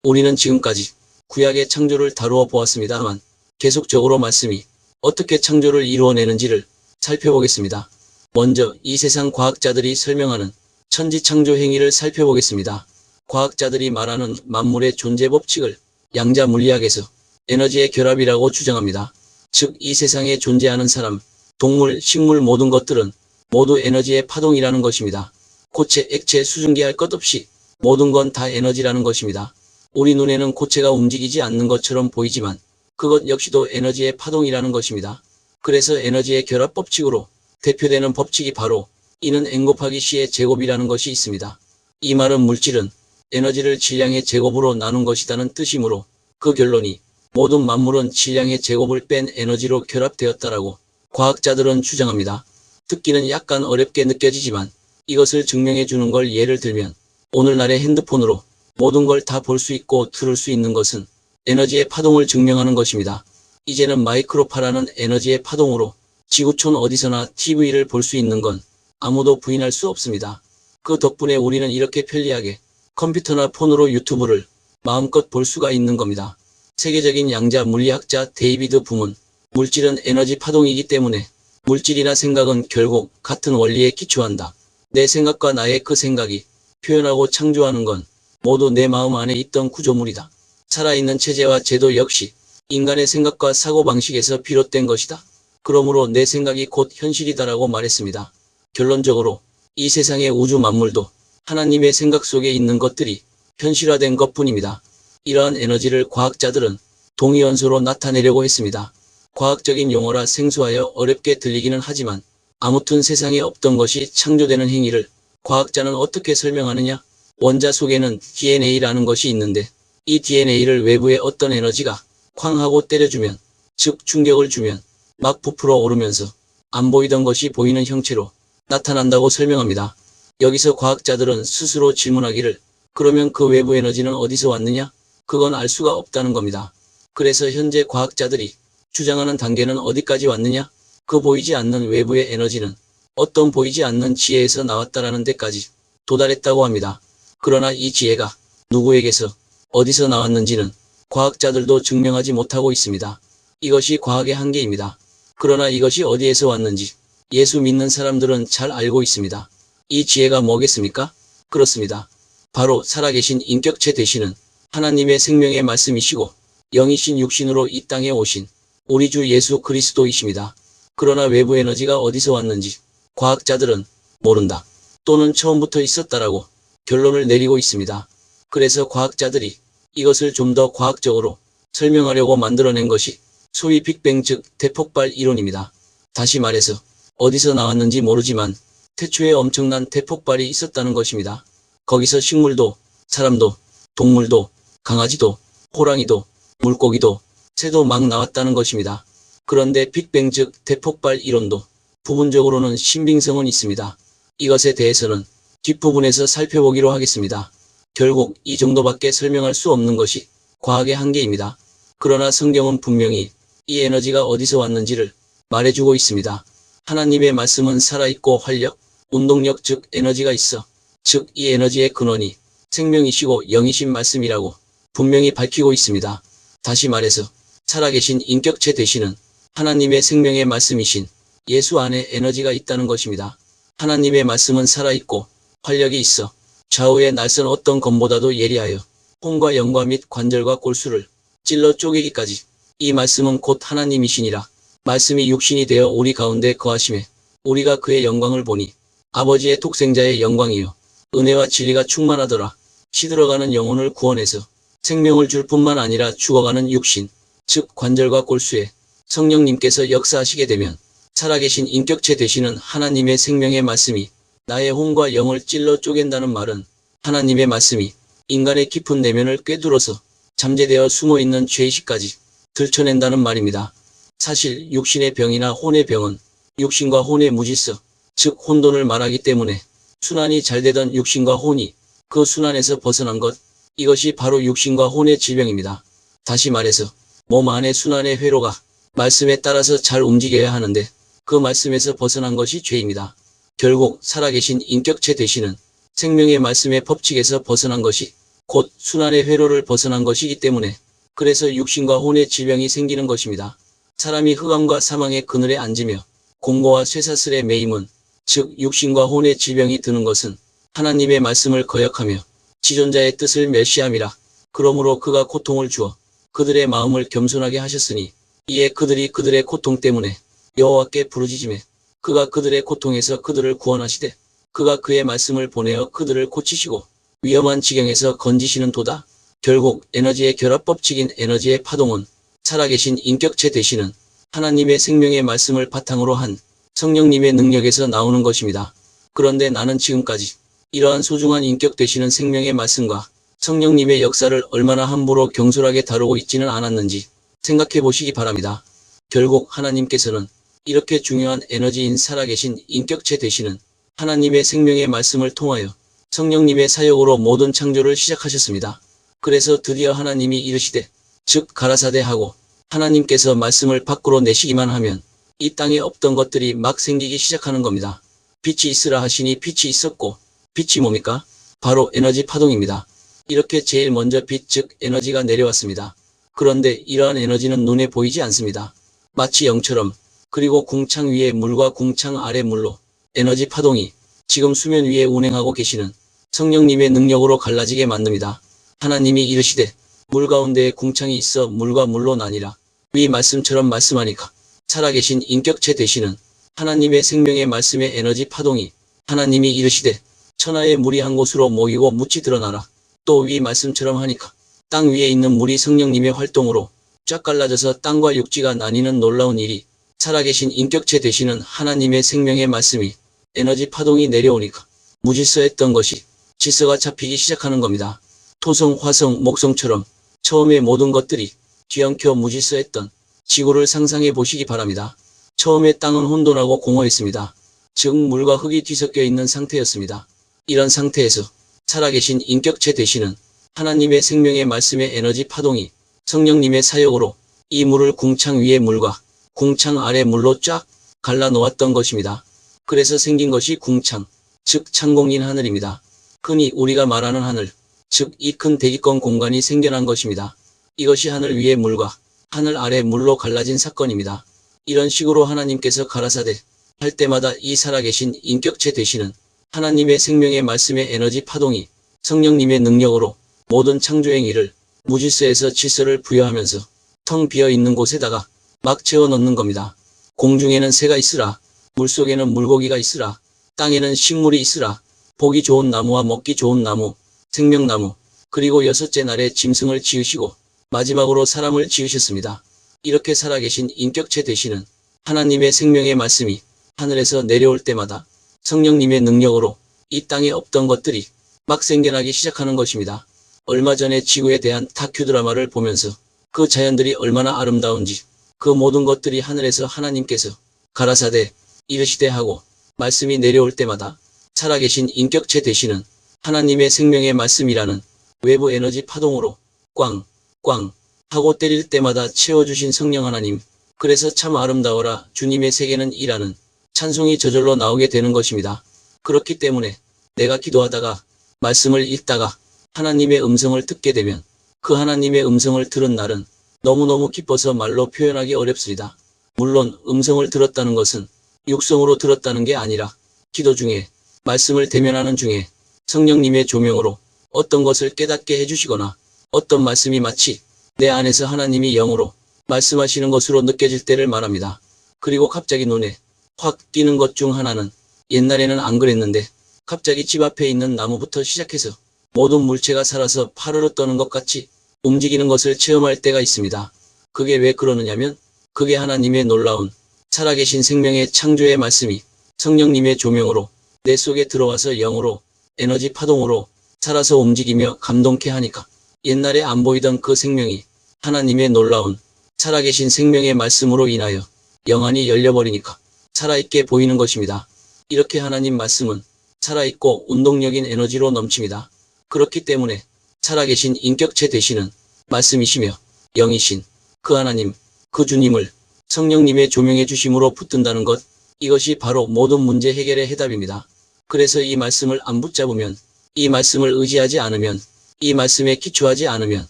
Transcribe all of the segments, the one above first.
우리는 지금까지 구약의 창조를 다루어 보았습니다만 계속적으로 말씀이 어떻게 창조를 이루어내는지를 살펴보겠습니다. 먼저 이 세상 과학자들이 설명하는 천지창조 행위를 살펴보겠습니다. 과학자들이 말하는 만물의 존재 법칙을 양자 물리학에서 에너지의 결합이라고 주장합니다. 즉 이 세상에 존재하는 사람, 동물, 식물 모든 것들은 모두 에너지의 파동이라는 것입니다. 고체, 액체, 수증기 할 것 없이 모든 건 다 에너지라는 것입니다. 우리 눈에는 고체가 움직이지 않는 것처럼 보이지만 그것 역시도 에너지의 파동이라는 것입니다. 그래서 에너지의 결합 법칙으로 대표되는 법칙이 바로 E는 M 곱하기 C의 제곱이라는 것이 있습니다. 이 말은 물질은 에너지를 질량의 제곱으로 나눈 것이라는 뜻이므로 그 결론이 모든 만물은 질량의 제곱을 뺀 에너지로 결합되었다라고 과학자들은 주장합니다. 듣기는 약간 어렵게 느껴지지만 이것을 증명해 주는 걸 예를 들면 오늘날의 핸드폰으로 모든 걸 다 볼 수 있고 들을 수 있는 것은 에너지의 파동을 증명하는 것입니다. 이제는 마이크로파라는 에너지의 파동으로 지구촌 어디서나 TV를 볼 수 있는 건 아무도 부인할 수 없습니다. 그 덕분에 우리는 이렇게 편리하게 컴퓨터나 폰으로 유튜브를 마음껏 볼 수가 있는 겁니다. 세계적인 양자 물리학자 데이비드 붐은 물질은 에너지 파동이기 때문에 물질이나 생각은 결국 같은 원리에 기초한다. 내 생각과 나의 그 생각이 표현하고 창조하는 건 모두 내 마음 안에 있던 구조물이다. 살아있는 체제와 제도 역시 인간의 생각과 사고방식에서 비롯된 것이다. 그러므로 내 생각이 곧 현실이다라고 말했습니다. 결론적으로 이 세상의 우주 만물도 하나님의 생각 속에 있는 것들이 현실화된 것뿐입니다. 이러한 에너지를 과학자들은 동위원소로 나타내려고 했습니다. 과학적인 용어라 생소하여 어렵게 들리기는 하지만 아무튼 세상에 없던 것이 창조되는 행위를 과학자는 어떻게 설명하느냐? 원자 속에는 DNA라는 것이 있는데 이 DNA를 외부의 어떤 에너지가 쾅 하고 때려주면, 즉 충격을 주면 막 부풀어 오르면서 안 보이던 것이 보이는 형체로 나타난다고 설명합니다. 여기서 과학자들은 스스로 질문하기를 그러면 그 외부 에너지는 어디서 왔느냐? 그건 알 수가 없다는 겁니다. 그래서 현재 과학자들이 주장하는 단계는 어디까지 왔느냐? 그 보이지 않는 외부의 에너지는 어떤 보이지 않는 지혜에서 나왔다라는 데까지 도달했다고 합니다. 그러나 이 지혜가 누구에게서 어디서 나왔는지는 과학자들도 증명하지 못하고 있습니다. 이것이 과학의 한계입니다. 그러나 이것이 어디에서 왔는지 예수 믿는 사람들은 잘 알고 있습니다. 이 지혜가 뭐겠습니까? 그렇습니다. 바로 살아계신 인격체 되시는 하나님의 생명의 말씀이시고 영이신 육신으로 이 땅에 오신 우리 주 예수 그리스도이십니다. 그러나 외부 에너지가 어디서 왔는지 과학자들은 모른다 또는 처음부터 있었다라고 결론을 내리고 있습니다. 그래서 과학자들이 이것을 좀 더 과학적으로 설명하려고 만들어낸 것이 소위 빅뱅 즉 대폭발 이론입니다. 다시 말해서 어디서 나왔는지 모르지만 태초에 엄청난 대폭발이 있었다는 것입니다. 거기서 식물도 사람도 동물도 강아지도 호랑이도 물고기도 새도 막 나왔다는 것입니다. 그런데 빅뱅 즉 대폭발 이론도 부분적으로는 신빙성은 있습니다. 이것에 대해서는 뒷부분에서 살펴보기로 하겠습니다. 결국 이 정도밖에 설명할 수 없는 것이 과학의 한계입니다. 그러나 성경은 분명히 이 에너지가 어디서 왔는지를 말해주고 있습니다. 하나님의 말씀은 살아있고 활력, 운동력 즉 에너지가 있어. 즉 이 에너지의 근원이 생명이시고 영이신 말씀이라고 분명히 밝히고 있습니다. 다시 말해서 살아계신 인격체 되시는 하나님의 생명의 말씀이신 예수 안에 에너지가 있다는 것입니다. 하나님의 말씀은 살아있고 활력이 있어 좌우의 날선 어떤 검보다도 예리하여 혼과 영과 및 관절과 골수를 찔러 쪼개기까지 이 말씀은 곧 하나님이시니라. 말씀이 육신이 되어 우리 가운데 거하심에 우리가 그의 영광을 보니 아버지의 독생자의 영광이요 은혜와 진리가 충만하더라. 시들어가는 영혼을 구원해서 생명을 줄 뿐만 아니라 죽어가는 육신 즉 관절과 골수에 성령님께서 역사하시게 되면 살아계신 인격체 되시는 하나님의 생명의 말씀이 나의 혼과 영을 찔러 쪼갠다는 말은 하나님의 말씀이 인간의 깊은 내면을 꿰뚫어서 잠재되어 숨어있는 죄의식까지 들춰낸다는 말입니다. 사실 육신의 병이나 혼의 병은 육신과 혼의 무질서 즉 혼돈을 말하기 때문에 순환이 잘 되던 육신과 혼이 그 순환에서 벗어난 것 이것이 바로 육신과 혼의 질병입니다. 다시 말해서 몸 안의 순환의 회로가 말씀에 따라서 잘 움직여야 하는데 그 말씀에서 벗어난 것이 죄입니다. 결국 살아계신 인격체 되시는 생명의 말씀의 법칙에서 벗어난 것이 곧 순환의 회로를 벗어난 것이기 때문에 그래서 육신과 혼의 질병이 생기는 것입니다. 사람이 흑암과 사망의 그늘에 앉으며 공고와 쇠사슬에 매임은 즉 육신과 혼의 질병이 드는 것은 하나님의 말씀을 거역하며 지존자의 뜻을 멸시함이라. 그러므로 그가 고통을 주어 그들의 마음을 겸손하게 하셨으니 이에 그들이 그들의 고통 때문에 여호와께 부르짖으매 그가 그들의 고통에서 그들을 구원하시되 그가 그의 말씀을 보내어 그들을 고치시고 위험한 지경에서 건지시는 도다. 결국 에너지의 결합법칙인 에너지의 파동은 살아계신 인격체 되시는 하나님의 생명의 말씀을 바탕으로 한 성령님의 능력에서 나오는 것입니다. 그런데 나는 지금까지 이러한 소중한 인격 되시는 생명의 말씀과 성령님의 역사를 얼마나 함부로 경솔하게 다루고 있지는 않았는지 생각해 보시기 바랍니다. 결국 하나님께서는 이렇게 중요한 에너지인 살아계신 인격체 되시는 하나님의 생명의 말씀을 통하여 성령님의 사역으로 모든 창조를 시작하셨습니다. 그래서 드디어 하나님이 이르시되 즉 가라사대 하고 하나님께서 말씀을 밖으로 내시기만 하면 이 땅에 없던 것들이 막 생기기 시작하는 겁니다. 빛이 있으라 하시니 빛이 있었고 빛이 뭡니까? 바로 에너지 파동입니다. 이렇게 제일 먼저 빛 즉 에너지가 내려왔습니다. 그런데 이러한 에너지는 눈에 보이지 않습니다. 마치 영처럼 그리고 궁창 위에 물과 궁창 아래 물로 에너지 파동이 지금 수면 위에 운행하고 계시는 성령님의 능력으로 갈라지게 만듭니다. 하나님이 이르시되 물 가운데에 궁창이 있어 물과 물로 나뉘라. 위 말씀처럼 말씀하니까 살아계신 인격체 되시는 하나님의 생명의 말씀의 에너지 파동이 하나님이 이르시되 천하의 물이 한 곳으로 모이고 묻히 드러나라. 또 위 말씀처럼 하니까 땅 위에 있는 물이 성령님의 활동으로 쫙 갈라져서 땅과 육지가 나뉘는 놀라운 일이 살아계신 인격체 되시는 하나님의 생명의 말씀이 에너지 파동이 내려오니까 무질서했던 것이 질서가 잡히기 시작하는 겁니다. 토성, 화성, 목성처럼 처음에 모든 것들이 뒤엉켜 무질서했던 지구를 상상해 보시기 바랍니다. 처음에 땅은 혼돈하고 공허했습니다. 즉 물과 흙이 뒤섞여 있는 상태였습니다. 이런 상태에서 살아계신 인격체 되시는 하나님의 생명의 말씀의 에너지 파동이 성령님의 사역으로 이 물을 궁창 위의 물과 궁창 아래 물로 쫙 갈라 놓았던 것입니다. 그래서 생긴 것이 궁창, 즉 창공인 하늘입니다. 흔히 우리가 말하는 하늘, 즉 이 큰 대기권 공간이 생겨난 것입니다. 이것이 하늘 위의 물과 하늘 아래 물로 갈라진 사건입니다. 이런 식으로 하나님께서 가라사대 할 때마다 이 살아계신 인격체 되시는 하나님의 생명의 말씀의 에너지 파동이 성령님의 능력으로 모든 창조행위를 무질서에서 질서를 부여하면서 텅 비어있는 곳에다가 막 채워 넣는 겁니다. 공중에는 새가 있으라. 물속에는 물고기가 있으라. 땅에는 식물이 있으라. 보기 좋은 나무와 먹기 좋은 나무, 생명나무, 그리고 여섯째 날에 짐승을 지으시고 마지막으로 사람을 지으셨습니다. 이렇게 살아계신 인격체 되시는 하나님의 생명의 말씀이 하늘에서 내려올 때마다 성령님의 능력으로 이 땅에 없던 것들이 막 생겨나기 시작하는 것입니다. 얼마 전에 지구에 대한 다큐 드라마를 보면서 그 자연들이 얼마나 아름다운지 그 모든 것들이 하늘에서 하나님께서 가라사대 이르시되 하고 말씀이 내려올 때마다 살아계신 인격체 되시는 하나님의 생명의 말씀이라는 외부 에너지 파동으로 꽝 꽝 하고 때릴 때마다 채워주신 성령 하나님, 그래서 참 아름다워라 주님의 세계는 이라는 찬송이 저절로 나오게 되는 것입니다. 그렇기 때문에 내가 기도하다가 말씀을 읽다가 하나님의 음성을 듣게 되면 그 하나님의 음성을 들은 날은 너무너무 기뻐서 말로 표현하기 어렵습니다. 물론 음성을 들었다는 것은 육성으로 들었다는 게 아니라 기도 중에 말씀을 대면하는 중에 성령님의 조명으로 어떤 것을 깨닫게 해주시거나 어떤 말씀이 마치 내 안에서 하나님이 영으로 말씀하시는 것으로 느껴질 때를 말합니다. 그리고 갑자기 눈에 확 띄는 것 중 하나는 옛날에는 안 그랬는데 갑자기 집 앞에 있는 나무부터 시작해서 모든 물체가 살아서 파르르 떠는 것 같이 움직이는 것을 체험할 때가 있습니다. 그게 왜 그러느냐면 그게 하나님의 놀라운 살아계신 생명의 창조의 말씀이 성령님의 조명으로 내 속에 들어와서 영으로 에너지 파동으로 살아서 움직이며 감동케 하니까 옛날에 안 보이던 그 생명이 하나님의 놀라운 살아계신 생명의 말씀으로 인하여 영안이 열려버리니까 살아있게 보이는 것입니다. 이렇게 하나님 말씀은 살아있고 운동력인 에너지로 넘칩니다. 그렇기 때문에 살아계신 인격체 되시는 말씀이시며 영이신 그 하나님, 그 주님을 성령님의 조명해 주심으로 붙든다는 것, 이것이 바로 모든 문제 해결의 해답입니다. 그래서 이 말씀을 안 붙잡으면, 이 말씀을 의지하지 않으면 이 말씀에 기초하지 않으면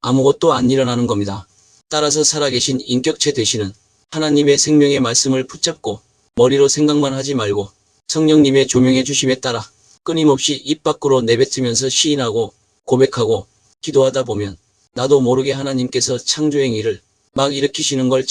아무것도 안 일어나는 겁니다. 따라서 살아계신 인격체 되시는 하나님의 생명의 말씀을 붙잡고 머리로 생각만 하지 말고 성령님의 조명해 주심에 따라 끊임없이 입 밖으로 내뱉으면서 시인하고 고백하고 기도하다 보면 나도 모르게 하나님께서 창조의 일을 막 일으키시는 걸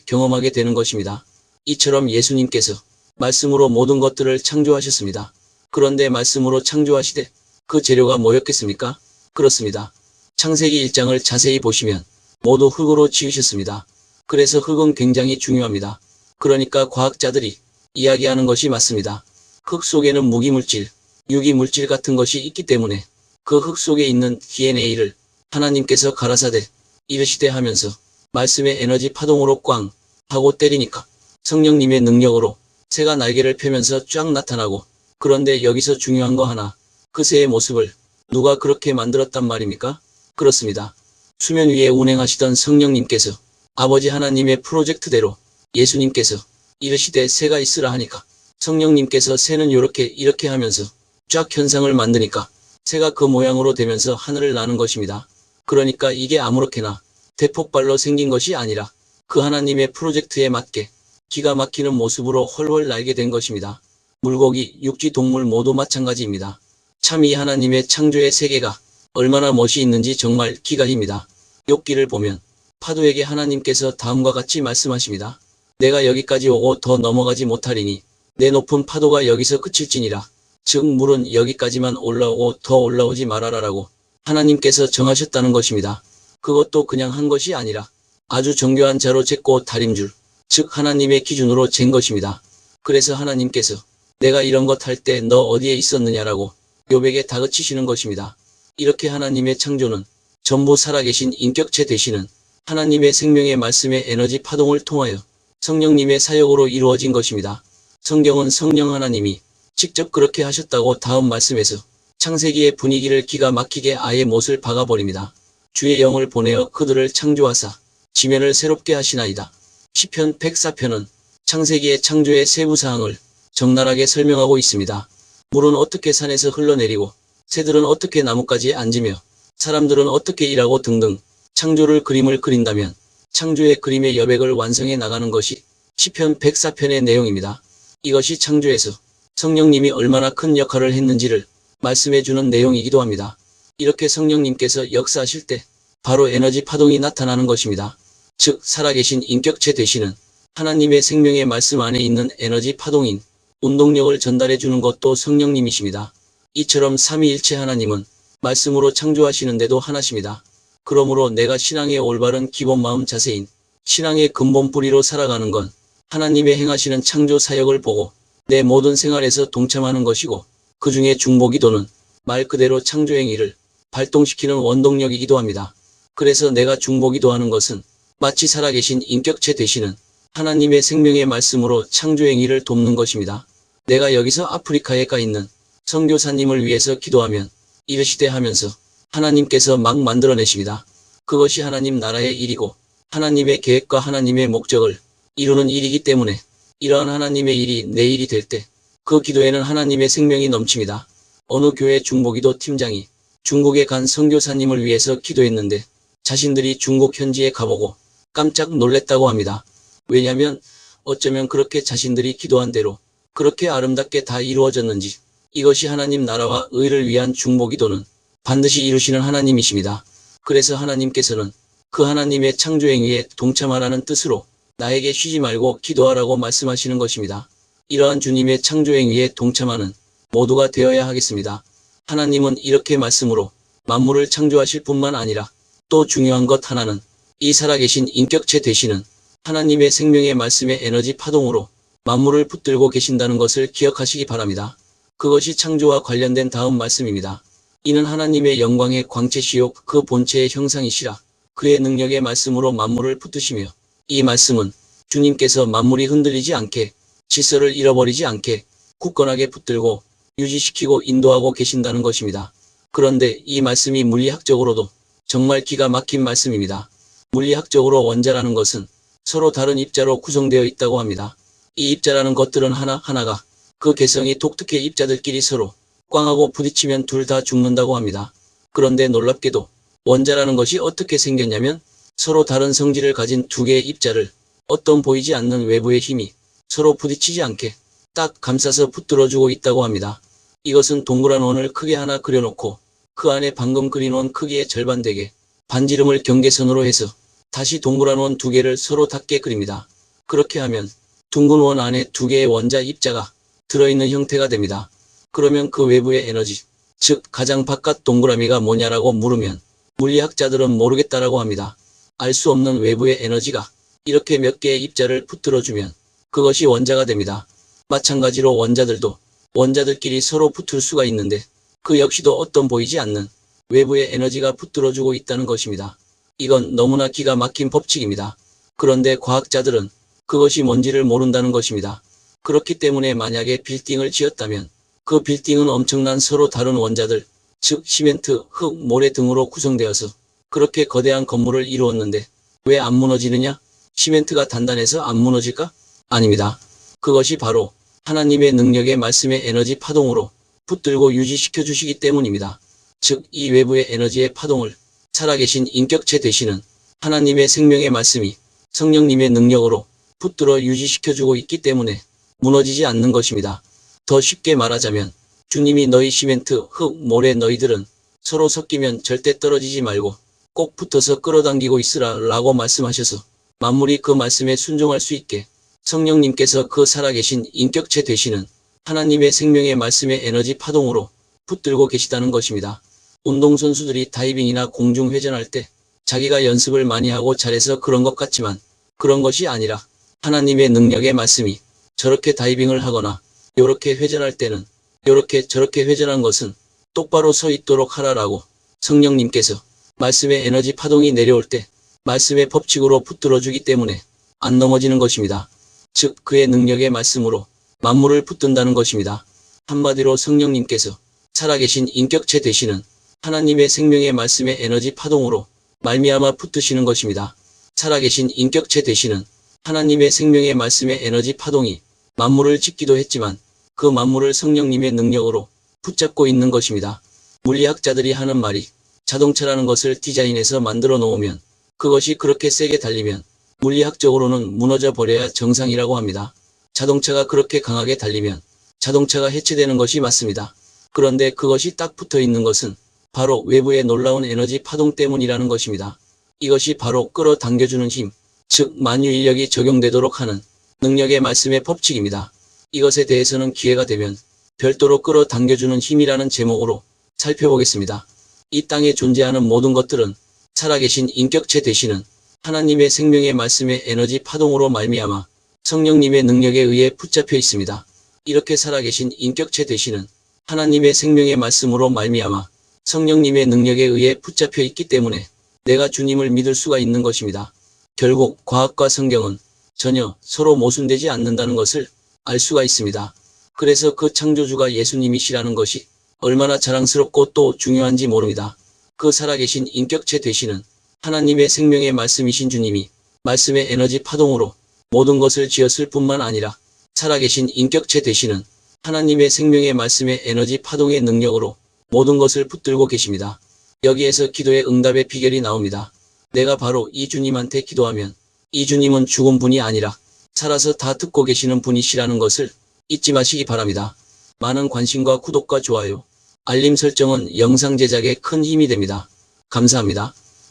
경험하게 되는 것입니다. 이처럼 예수님께서 말씀으로 모든 것들을 창조하셨습니다. 그런데 말씀으로 창조하시되 그 재료가 뭐였겠습니까? 그렇습니다. 창세기 1장을 자세히 보시면 모두 흙으로 지으셨습니다. 그래서 흙은 굉장히 중요합니다. 그러니까 과학자들이 이야기하는 것이 맞습니다. 흙 속에는 무기물질, 유기물질 같은 것이 있기 때문에 그 흙 속에 있는 DNA를 하나님께서 가라사대 이르시되 하면서 말씀의 에너지 파동으로 꽝 하고 때리니까 성령님의 능력으로 새가 날개를 펴면서 쫙 나타나고, 그런데 여기서 중요한 거 하나, 그 새의 모습을 누가 그렇게 만들었단 말입니까? 그렇습니다. 수면 위에 운행하시던 성령님께서 아버지 하나님의 프로젝트대로 예수님께서 이르시되 새가 있으라 하니까 성령님께서 새는 이렇게 하면서 쫙 현상을 만드니까 새가 그 모양으로 되면서 하늘을 나는 것입니다. 그러니까 이게 아무렇게나 대폭발로 생긴 것이 아니라 그 하나님의 프로젝트에 맞게 기가 막히는 모습으로 훨훨 날게 된 것입니다. 물고기, 육지 동물 모두 마찬가지입니다. 참 이 하나님의 창조의 세계가 얼마나 멋이 있는지 정말 기가 힙니다. 욥기를 보면 파도에게 하나님께서 다음과 같이 말씀하십니다. 내가 여기까지 오고 더 넘어가지 못하리니 내 높은 파도가 여기서 그칠지니라. 즉 물은 여기까지만 올라오고 더 올라오지 말아라라고 하나님께서 정하셨다는 것입니다. 그것도 그냥 한 것이 아니라 아주 정교한 자로 쟀고 다림줄, 즉 하나님의 기준으로 잰 것입니다. 그래서 하나님께서 내가 이런 것 할 때 너 어디에 있었느냐라고 욥에게 다그치시는 것입니다. 이렇게 하나님의 창조는 전부 살아계신 인격체 되시는 하나님의 생명의 말씀의 에너지 파동을 통하여 성령님의 사역으로 이루어진 것입니다. 성경은 성령 하나님이 직접 그렇게 하셨다고 다음 말씀에서 창세기의 분위기를 기가 막히게 아예 못을 박아버립니다. 주의 영을 보내어 그들을 창조하사 지면을 새롭게 하시나이다. 시편 104편은 창세기의 창조의 세부사항을 적나라하게 설명하고 있습니다. 물은 어떻게 산에서 흘러내리고 새들은 어떻게 나뭇가지에 앉으며 사람들은 어떻게 일하고 등등 창조를 그림을 그린다면 창조의 그림의 여백을 완성해 나가는 것이 시편 104편의 내용입니다. 이것이 창조에서 성령님이 얼마나 큰 역할을 했는지를 말씀해주는 내용이기도 합니다. 이렇게 성령님께서 역사하실 때 바로 에너지 파동이 나타나는 것입니다. 즉 살아계신 인격체 되시는 하나님의 생명의 말씀 안에 있는 에너지 파동인 운동력을 전달해 주는 것도 성령님이십니다. 이처럼 삼위일체 하나님은 말씀으로 창조하시는데도 하나십니다. 그러므로 내가 신앙의 올바른 기본 마음 자세인 신앙의 근본 뿌리로 살아가는 건 하나님의 행하시는 창조 사역을 보고 내 모든 생활에서 동참하는 것이고, 그 중에 중보기도는 말 그대로 창조의 일을 발동시키는 원동력이기도 합니다. 그래서 내가 중보기도하는 것은 마치 살아계신 인격체 되시는 하나님의 생명의 말씀으로 창조의 일을 돕는 것입니다. 내가 여기서 아프리카에 가 있는 선교사님을 위해서 기도하면 이르시되 하면서 하나님께서 막 만들어내십니다. 그것이 하나님 나라의 일이고 하나님의 계획과 하나님의 목적을 이루는 일이기 때문에 이러한 하나님의 일이 내 일이 될 때 그 기도에는 하나님의 생명이 넘칩니다. 어느 교회 중보기도 팀장이 중국에 간 선교사님을 위해서 기도했는데 자신들이 중국 현지에 가보고 깜짝 놀랐다고 합니다. 왜냐하면 어쩌면 그렇게 자신들이 기도한 대로 그렇게 아름답게 다 이루어졌는지, 이것이 하나님 나라와 의를 위한 중보기도는 반드시 이루시는 하나님이십니다. 그래서 하나님께서는 그 하나님의 창조행위에 동참하라는 뜻으로 나에게 쉬지 말고 기도하라고 말씀하시는 것입니다. 이러한 주님의 창조행위에 동참하는 모두가 되어야 하겠습니다. 하나님은 이렇게 말씀으로 만물을 창조하실 뿐만 아니라 또 중요한 것 하나는 이 살아계신 인격체 되시는 하나님의 생명의 말씀의 에너지 파동으로 만물을 붙들고 계신다는 것을 기억하시기 바랍니다. 그것이 창조와 관련된 다음 말씀입니다. 이는 하나님의 영광의 광채시요 그 본체의 형상이시라. 그의 능력의 말씀으로 만물을 붙드시며, 이 말씀은 주님께서 만물이 흔들리지 않게, 질서를 잃어버리지 않게 굳건하게 붙들고 유지시키고 인도하고 계신다는 것입니다. 그런데 이 말씀이 물리학적으로도 정말 기가 막힌 말씀입니다. 물리학적으로 원자라는 것은 서로 다른 입자로 구성되어 있다고 합니다. 이 입자라는 것들은 하나하나가 그 개성이 독특해 입자들끼리 서로 꽝하고 부딪히면 둘 다 죽는다고 합니다. 그런데 놀랍게도 원자라는 것이 어떻게 생겼냐면 서로 다른 성질을 가진 두 개의 입자를 어떤 보이지 않는 외부의 힘이 서로 부딪히지 않게 딱 감싸서 붙들어주고 있다고 합니다. 이것은 동그란 원을 크게 하나 그려놓고 그 안에 방금 그린 원 크기의 절반 되게 반지름을 경계선으로 해서 다시 동그란 원 두 개를 서로 닿게 그립니다. 그렇게 하면 둥근 원 안에 두 개의 원자 입자가 들어있는 형태가 됩니다. 그러면 그 외부의 에너지, 즉 가장 바깥 동그라미가 뭐냐라고 물으면 물리학자들은 모르겠다라고 합니다. 알 수 없는 외부의 에너지가 이렇게 몇 개의 입자를 붙들어주면 그것이 원자가 됩니다. 마찬가지로 원자들도 원자들끼리 서로 붙을 수가 있는데 그 역시도 어떤 보이지 않는 외부의 에너지가 붙들어주고 있다는 것입니다. 이건 너무나 기가 막힌 법칙입니다. 그런데 과학자들은 그것이 뭔지를 모른다는 것입니다. 그렇기 때문에 만약에 빌딩을 지었다면 그 빌딩은 엄청난 서로 다른 원자들, 즉 시멘트, 흙, 모래 등으로 구성되어서 그렇게 거대한 건물을 이루었는데 왜 안 무너지느냐? 시멘트가 단단해서 안 무너질까? 아닙니다. 그것이 바로 하나님의 능력의 말씀의 에너지 파동으로 붙들고 유지시켜 주시기 때문입니다. 즉 이 외부의 에너지의 파동을 살아계신 인격체 되시는 하나님의 생명의 말씀이 성령님의 능력으로 붙들어 유지시켜주고 있기 때문에 무너지지 않는 것입니다. 더 쉽게 말하자면 주님이 너희 시멘트, 흙, 모래 너희들은 서로 섞이면 절대 떨어지지 말고 꼭 붙어서 끌어당기고 있으라 라고 말씀하셔서 만물이 그 말씀에 순종할 수 있게 성령님께서 그 살아계신 인격체 되시는 하나님의 생명의 말씀의 에너지 파동으로 붙들고 계시다는 것입니다. 운동선수들이 다이빙이나 공중회전할 때 자기가 연습을 많이 하고 잘해서 그런 것 같지만 그런 것이 아니라 하나님의 능력의 말씀이 저렇게 다이빙을 하거나 요렇게 회전할 때는 요렇게 저렇게 회전한 것은 똑바로 서 있도록 하라라고 성령님께서 말씀의 에너지 파동이 내려올 때 말씀의 법칙으로 붙들어주기 때문에 안 넘어지는 것입니다. 즉 그의 능력의 말씀으로 만물을 붙든다는 것입니다. 한마디로 성령님께서 살아계신 인격체 되시는 하나님의 생명의 말씀의 에너지 파동으로 말미암아 붙드시는 것입니다. 살아계신 인격체 되시는 하나님의 생명의 말씀의 에너지 파동이 만물을 짓기도 했지만 그 만물을 성령님의 능력으로 붙잡고 있는 것입니다. 물리학자들이 하는 말이 자동차라는 것을 디자인해서 만들어 놓으면 그것이 그렇게 세게 달리면 물리학적으로는 무너져 버려야 정상이라고 합니다. 자동차가 그렇게 강하게 달리면 자동차가 해체되는 것이 맞습니다. 그런데 그것이 딱 붙어 있는 것은 바로 외부의 놀라운 에너지 파동 때문이라는 것입니다. 이것이 바로 끌어당겨주는 힘, 즉 만유인력이 적용되도록 하는 능력의 말씀의 법칙입니다. 이것에 대해서는 기회가 되면 별도로 끌어당겨주는 힘이라는 제목으로 살펴보겠습니다. 이 땅에 존재하는 모든 것들은 살아계신 인격체 되시는 하나님의 생명의 말씀의 에너지 파동으로 말미암아 성령님의 능력에 의해 붙잡혀 있습니다. 이렇게 살아계신 인격체 되시는 하나님의 생명의 말씀으로 말미암아 성령님의 능력에 의해 붙잡혀 있기 때문에 내가 주님을 믿을 수가 있는 것입니다. 결국 과학과 성경은 전혀 서로 모순되지 않는다는 것을 알 수가 있습니다. 그래서 그 창조주가 예수님이시라는 것이 얼마나 자랑스럽고 또 중요한지 모릅니다. 그 살아계신 인격체 되시는 하나님의 생명의 말씀이신 주님이 말씀의 에너지 파동으로 모든 것을 지었을 뿐만 아니라 살아계신 인격체 되시는 하나님의 생명의 말씀의 에너지 파동의 능력으로 모든 것을 붙들고 계십니다. 여기에서 기도의 응답의 비결이 나옵니다. 내가 바로 이 주님한테 기도하면 이 주님은 죽은 분이 아니라 살아서 다 듣고 계시는 분이시라는 것을 잊지 마시기 바랍니다. 많은 관심과 구독과 좋아요, 알림 설정은 영상 제작에 큰 힘이 됩니다. 감사합니다.